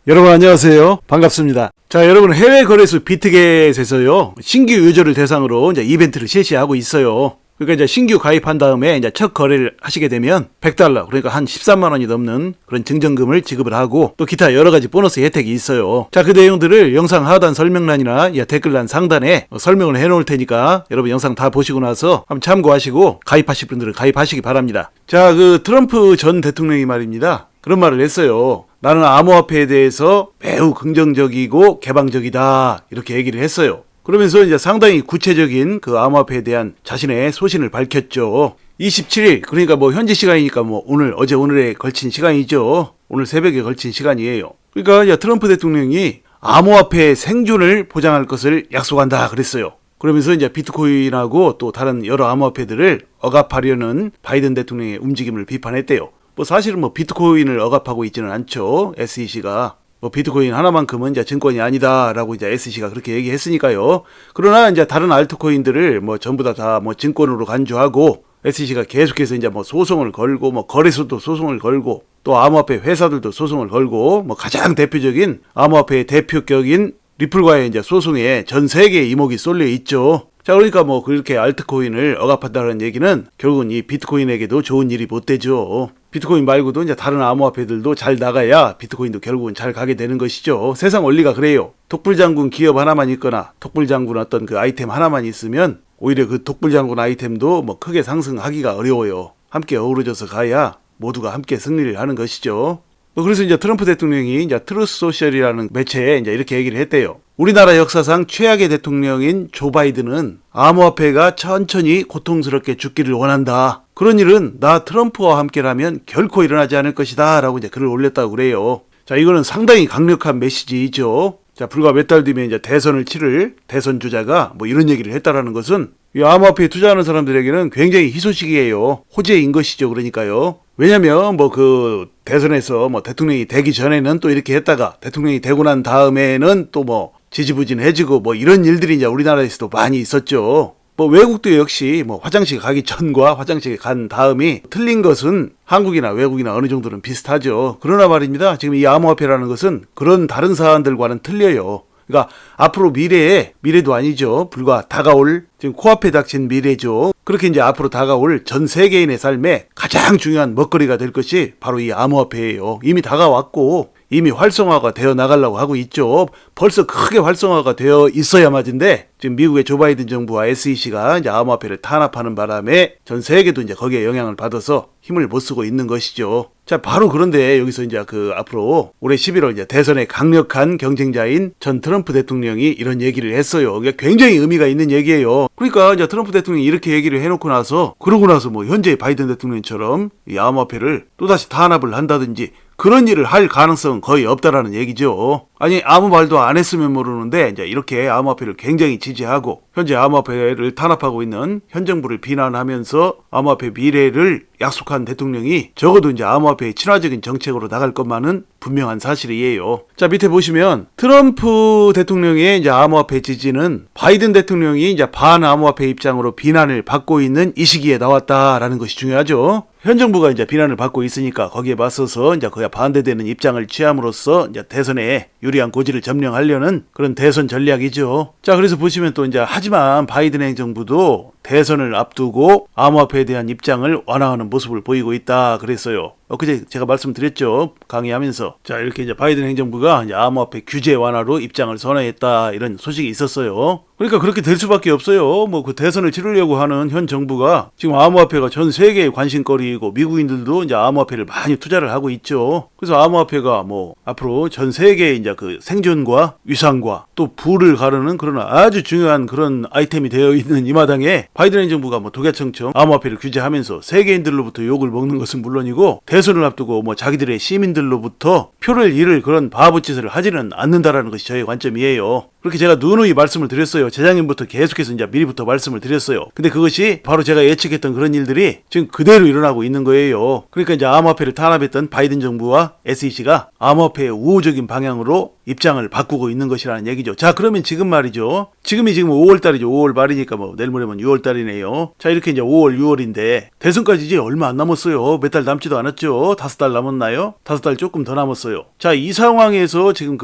여러분 안녕하세요. 반갑습니다. 자, 여러분 해외 거래소 비트겟에서요 신규 유저를 대상으로 이제 이벤트를 실시하고 있어요. 그러니까 이제 신규 가입한 다음에 이제 첫 거래를 하시게 되면 $100, 그러니까 한 13만 원이 넘는 그런 증정금을 지급을 하고 또 기타 여러 가지 보너스 혜택이 있어요. 자, 그 내용들을 영상 하단 설명란이나 댓글란 상단에 설명을 해 놓을 테니까 여러분 영상 다 보시고 나서 한번 참고하시고 가입하실 분들은 가입하시기 바랍니다. 자, 그 트럼프 전 대통령이 말입니다. 그런 말을 했어요. 나는 암호화폐에 대해서 매우 긍정적이고 개방적이다, 이렇게 얘기를 했어요. 그러면서 이제 상당히 구체적인 그 암호화폐에 대한 자신의 소신을 밝혔죠. 27일, 그러니까 뭐 현지 시간이니까 뭐 오늘에 걸친 시간이죠. 오늘 새벽에 걸친 시간이에요. 그러니까 이제 트럼프 대통령이 암호화폐의 생존을 보장할 것을 약속한다 그랬어요. 그러면서 이제 비트코인하고 또 다른 여러 암호화폐들을 억압하려는 바이든 대통령의 움직임을 비판했대요. 뭐 사실은 뭐 비트코인을 억압하고 있지는 않죠. SEC가. 뭐 비트코인 하나만큼은 이제 증권이 아니다라고 이제 SEC가 그렇게 얘기했으니까요. 그러나 이제 다른 알트코인들을 뭐 전부 다 뭐 증권으로 간주하고 SEC가 계속해서 이제 뭐 소송을 걸고 뭐 거래소도 소송을 걸고 또 암호화폐 회사들도 소송을 걸고 뭐 가장 대표적인 암호화폐의 대표격인 리플과의 이제 소송에 전 세계의 이목이 쏠려 있죠. 자, 그러니까 뭐 그렇게 알트코인을 억압한다는 얘기는 결국은 이 비트코인에게도 좋은 일이 못 되죠. 비트코인 말고도 이제 다른 암호화폐들도 잘 나가야 비트코인도 결국은 잘 가게 되는 것이죠. 세상 원리가 그래요. 독불장군 기업 하나만 있거나 독불장군 어떤 그 아이템 하나만 있으면 오히려 그 독불장군 아이템도 뭐 크게 상승하기가 어려워요. 함께 어우러져서 가야 모두가 함께 승리를 하는 것이죠. 그래서 이제 트럼프 대통령이 이제 트루스 소셜이라는 매체에 이제 이렇게 얘기를 했대요. 우리나라 역사상 최악의 대통령인 조 바이든은 암호화폐가 천천히 고통스럽게 죽기를 원한다. 그런 일은 나 트럼프와 함께라면 결코 일어나지 않을 것이다. 라고 이제 글을 올렸다고 그래요. 자, 이거는 상당히 강력한 메시지이죠. 자, 불과 몇 달 뒤면 이제 대선을 치를 대선 주자가 뭐 이런 얘기를 했다라는 것은 이 암호화폐에 투자하는 사람들에게는 굉장히 희소식이에요. 호재인 것이죠. 그러니까요. 왜냐면 뭐 그 대선에서 뭐 대통령이 되기 전에는 또 이렇게 했다가 대통령이 되고 난 다음에는 또 뭐 지지부진해지고 뭐 이런 일들이 이제 우리나라에서도 많이 있었죠. 뭐 외국도 역시 뭐 화장실 가기 전과 화장실 간 다음이 틀린 것은 한국이나 외국이나 어느 정도는 비슷하죠. 그러나 말입니다. 지금 이 암호화폐라는 것은 그런 다른 사안들과는 틀려요. 그러니까 앞으로 미래도 아니죠. 불과 다가올 지금 코앞에 닥친 미래죠. 그렇게 이제 앞으로 다가올 전 세계인의 삶에 가장 중요한 먹거리가 될 것이 바로 이 암호화폐예요. 이미 다가왔고 이미 활성화가 되어 나가려고 하고 있죠. 벌써 크게 활성화가 되어 있어야 맞은데 지금 미국의 조 바이든 정부와 SEC가 이제 암호화폐를 탄압하는 바람에 전 세계도 이제 거기에 영향을 받아서 힘을 못 쓰고 있는 것이죠. 자, 바로 그런데 여기서 이제 그 앞으로 올해 11월 이제 대선의 강력한 경쟁자인 전 트럼프 대통령이 이런 얘기를 했어요. 이게 굉장히 의미가 있는 얘기예요. 그러니까 이제 트럼프 대통령이 이렇게 얘기를 해놓고 나서 그러고 나서 뭐 현재 바이든 대통령처럼 이 암호화폐를 또다시 탄압을 한다든지 그런 일을 할 가능성은 거의 없다라는 얘기죠. 아니, 아무 말도 안 했으면 모르는데 이제 이렇게 암호화폐를 굉장히 지지하고 현재 암호화폐를 탄압하고 있는 현 정부를 비난하면서 암호화폐 미래를 약속한 대통령이 적어도 이제 암호화폐의 친화적인 정책으로 나갈 것만은 분명한 사실이에요. 자, 밑에 보시면 트럼프 대통령의 이제 암호화폐 지지는 바이든 대통령이 이제 반암호화폐 입장으로 비난을 받고 있는 이 시기에 나왔다라는 것이 중요하죠. 현 정부가 이제 비난을 받고 있으니까 거기에 맞서서 이제 그에 반대되는 입장을 취함으로써 이제 대선에 유리한 고지를 점령하려는 그런 대선 전략이죠. 자, 그래서 보시면 또 이제 하지만 바이든 행정부도 대선을 앞두고 암호화폐에 대한 입장을 완화하는 모습을 보이고 있다 그랬어요. 엊그제 제가 말씀드렸죠. 강의하면서. 자, 이렇게 이제 바이든 행정부가 이제 암호화폐 규제 완화로 입장을 선언했다, 이런 소식이 있었어요. 그러니까 그렇게 될 수밖에 없어요. 뭐 그 대선을 치르려고 하는 현 정부가 지금 암호화폐가 전 세계의 관심거리이고 미국인들도 이제 암호화폐를 많이 투자를 하고 있죠. 그래서 암호화폐가 뭐 앞으로 전 세계의 이제 그 생존과 위상과 또 부를 가르는 그런 아주 중요한 그런 아이템이 되어 있는 이 마당에 바이든 행정부가 뭐 독야청청 암호화폐를 규제하면서 세계인들로부터 욕을 먹는 것은 물론이고 대선을 앞두고 뭐 자기들의 시민들로부터 표를 잃을 그런 바보짓을 하지는 않는다라는 것이 저의 관점이에요. 그렇게 제가 누누이 말씀을 드렸어요. 재작년부터 계속해서 이제 미리부터 말씀을 드렸어요. 근데 그것이 바로 제가 예측했던 그런 일들이 지금 그대로 일어나고 있는 거예요. 그러니까 이제 암호화폐를 탄압했던 바이든 정부와 SEC가 암호화폐의 우호적인 방향으로 입장을 바꾸고 있는 것이라는 얘기죠. 자, 그러면 지금 말이죠. 지금 5월달이죠. 5월 말이니까 뭐 내일 모레면 6월달이네요. 자, 이렇게 이제 5월, 6월인데 대선까지 이제 얼마 안 남았어요. 몇 달 남지도 않았죠. 5달 남았나요? 5달 조금 더 남았어요. 자, 이 상황에서 지금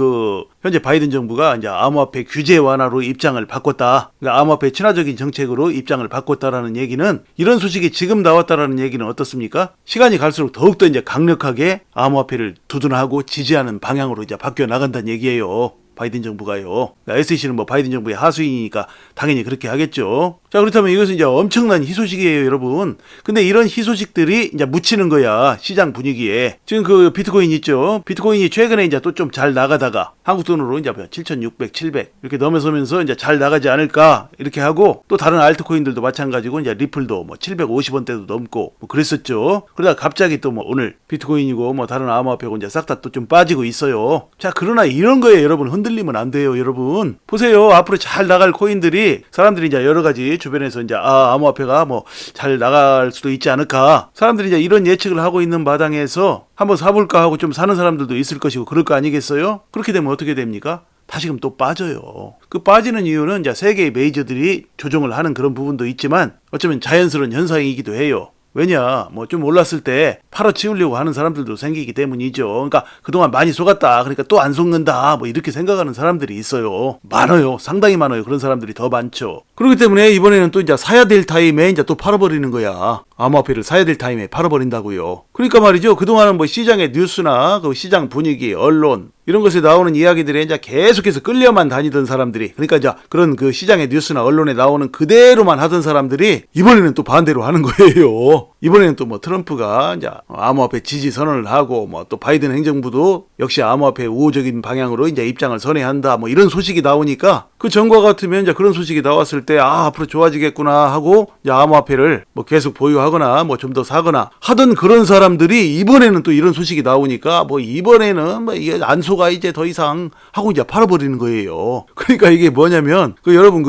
현재 바이든 정부가 이제 암호화폐 규제 완화로 입장을 바꿨다. 그러니까 암호화폐 친화적인 정책으로 입장을 바꿨다라는 얘기는, 이런 소식이 지금 나왔다라는 얘기는 어떻습니까? 시간이 갈수록 더욱더 이제 강력하게 암호화폐를 두둔하고 지지하는 방향으로 이제 바뀌어 나간다는 얘기예요. 바이든 정부가요. 그러니까 SEC는 뭐 바이든 정부의 하수인이니까 당연히 그렇게 하겠죠. 자, 그렇다면 이것은 이제 엄청난 희소식이에요, 여러분. 근데 이런 희소식들이 이제 묻히는 거야, 시장 분위기에. 지금 비트코인 있죠. 비트코인이 최근에 이제 또 좀 잘 나가다가 한국 돈으로 이제 7,600, 700 이렇게 넘어서면서 이제 잘 나가지 않을까 이렇게 하고, 또 다른 알트코인들도 마찬가지고 이제 리플도 뭐 750원대도 넘고 뭐 그랬었죠. 그러다가 갑자기 또 뭐 오늘 비트코인이고 뭐 다른 암호화폐고 이제 싹 다 또 좀 빠지고 있어요. 자, 그러나 이런 거에 여러분 흔들리면 안 돼요, 여러분. 보세요. 앞으로 잘 나갈 코인들이, 사람들이 이제 여러 가지 주변에서 이제 암호화폐가 뭐 잘 나갈 수도 있지 않을까, 사람들이 이제 이런 예측을 하고 있는 마당에서 한번 사볼까 하고 좀 사는 사람들도 있을 것이고 그럴 거 아니겠어요? 그렇게 되면 어떻게 됩니까? 다시금 또 빠져요. 그 빠지는 이유는 이제 세계의 메이저들이 조정을 하는 그런 부분도 있지만 어쩌면 자연스러운 현상이기도 해요. 왜냐, 뭐 좀 올랐을 때 팔아치우려고 하는 사람들도 생기기 때문이죠. 그러니까 그동안 많이 속았다, 그러니까 또 안 속는다, 뭐 이렇게 생각하는 사람들이 있어요. 많아요. 상당히 많아요. 그런 사람들이 더 많죠. 그렇기 때문에 이번에는 또 이제 사야 될 타임에 이제 또 팔아버리는 거야. 암호화폐를 사야 될 타임에 팔아버린다고요. 그러니까 말이죠. 그동안은 뭐 시장의 뉴스나 그 시장 분위기, 언론 이런 것에 나오는 이야기들에 이제 계속해서 끌려만 다니던 사람들이, 그러니까 이제 그런 그 시장의 뉴스나 언론에 나오는 그대로만 하던 사람들이 이번에는 또 반대로 하는 거예요. 이번에는 또 뭐 트럼프가 이제 암호화폐 지지 선언을 하고, 뭐 또 바이든 행정부도 역시 암호화폐 우호적인 방향으로 이제 입장을 선회한다, 뭐 이런 소식이 나오니까 그 전과 같으면 이제 그런 소식이 나왔을 때 앞으로 좋아지겠구나 하고 이제 암호화폐를 뭐 계속 보유하거나 뭐 좀 더 사거나 하던 그런 사람들이 이번에는 또 이런 소식이 나오니까 뭐 이번에는 뭐 이게 안 속아 이제 더 이상 하고 이제 팔아버리는 거예요. 그러니까 이게 뭐냐면 여러분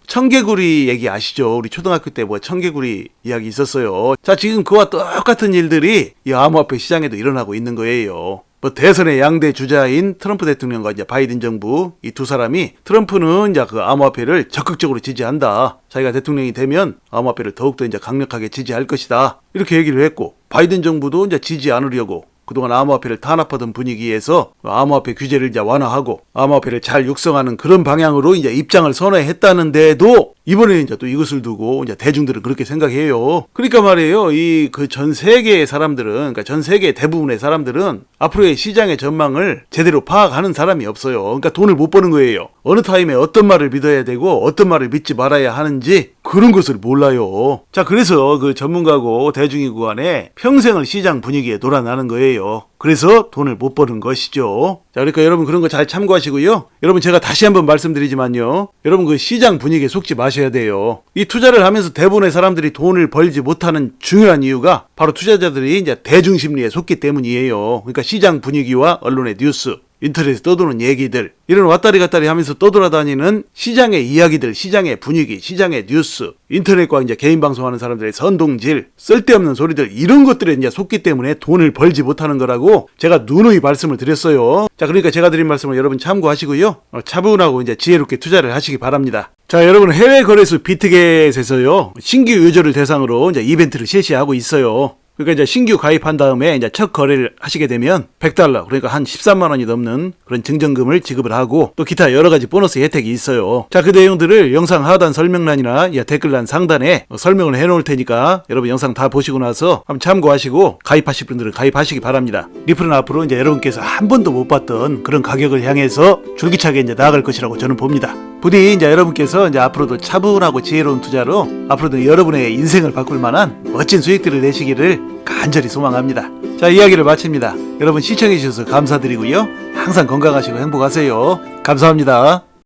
청개구리 얘기 아시죠? 우리 초등학교 때 뭐 청개구리 이야기 있었어요. 자, 지금 그와 똑같은 일들이 이 암호화폐 시장에도 일어나고 있는 거예요. 뭐 대선의 양대 주자인 트럼프 대통령과 이제 바이든 정부, 이 두 사람이, 트럼프는 이제 그 암호화폐를 적극적으로 지지한다. 자기가 대통령이 되면 암호화폐를 더욱더 이제 강력하게 지지할 것이다, 이렇게 얘기를 했고, 바이든 정부도 이제 지지 않으려고 그동안 암호화폐를 탄압하던 분위기에서 암호화폐 규제를 이제 완화하고 암호화폐를 잘 육성하는 그런 방향으로 이제 입장을 선회했다는데도 이번에 이제 또 이것을 두고 이제 대중들은 그렇게 생각해요. 그러니까 말이에요. 전 세계의 사람들은, 그러니까 전 세계 대부분의 사람들은 앞으로의 시장의 전망을 제대로 파악하는 사람이 없어요. 그러니까 돈을 못 버는 거예요. 어느 타임에 어떤 말을 믿어야 되고 어떤 말을 믿지 말아야 하는지 그런 것을 몰라요. 자, 그래서 그 전문가고 대중이고 간에 평생을 시장 분위기에 놀아나는 거예요. 그래서 돈을 못 버는 것이죠. 자, 그러니까 여러분 그런 거 잘 참고하시고요. 여러분 제가 다시 한번 말씀드리지만요. 여러분 그 시장 분위기에 속지 마셔야 돼요. 이 투자를 하면서 대부분의 사람들이 돈을 벌지 못하는 중요한 이유가 바로 투자자들이 이제 대중심리에 속기 때문이에요. 그러니까 시장 분위기와 언론의 뉴스, 인터넷에 떠도는 얘기들, 이런 왔다리 갔다리 하면서 떠돌아다니는 시장의 이야기들, 시장의 분위기, 시장의 뉴스, 인터넷과 이제 개인 방송하는 사람들의 선동질, 쓸데없는 소리들, 이런 것들에 이제 속기 때문에 돈을 벌지 못하는 거라고 제가 누누이 말씀을 드렸어요. 자, 그러니까 제가 드린 말씀을 여러분 참고하시고요. 차분하고 이제 지혜롭게 투자를 하시기 바랍니다. 자, 여러분 해외 거래소 비트겟에서요, 신규 유저를 대상으로 이제 이벤트를 실시하고 있어요. 그러니까 이제 신규 가입한 다음에 이제 첫 거래를 하시게 되면 $100, 그러니까 한 13만 원이 넘는 그런 증정금을 지급을 하고, 또 기타 여러 가지 보너스 혜택이 있어요. 자, 그 내용들을 영상 하단 설명란이나 댓글란 상단에 설명을 해놓을 테니까 여러분 영상 다 보시고 나서 한번 참고하시고 가입하실 분들은 가입하시기 바랍니다. 리플은 앞으로 이제 여러분께서 한 번도 못 봤던 그런 가격을 향해서 줄기차게 이제 나아갈 것이라고 저는 봅니다. 부디 이제 여러분께서 이제 앞으로도 차분하고 지혜로운 투자로 앞으로도 여러분의 인생을 바꿀 만한 멋진 수익들을 내시기를 간절히 소망합니다. 자, 이야기를 마칩니다. 여러분 시청해 주셔서 감사드리고요. 항상 건강하시고 행복하세요. 감사합니다.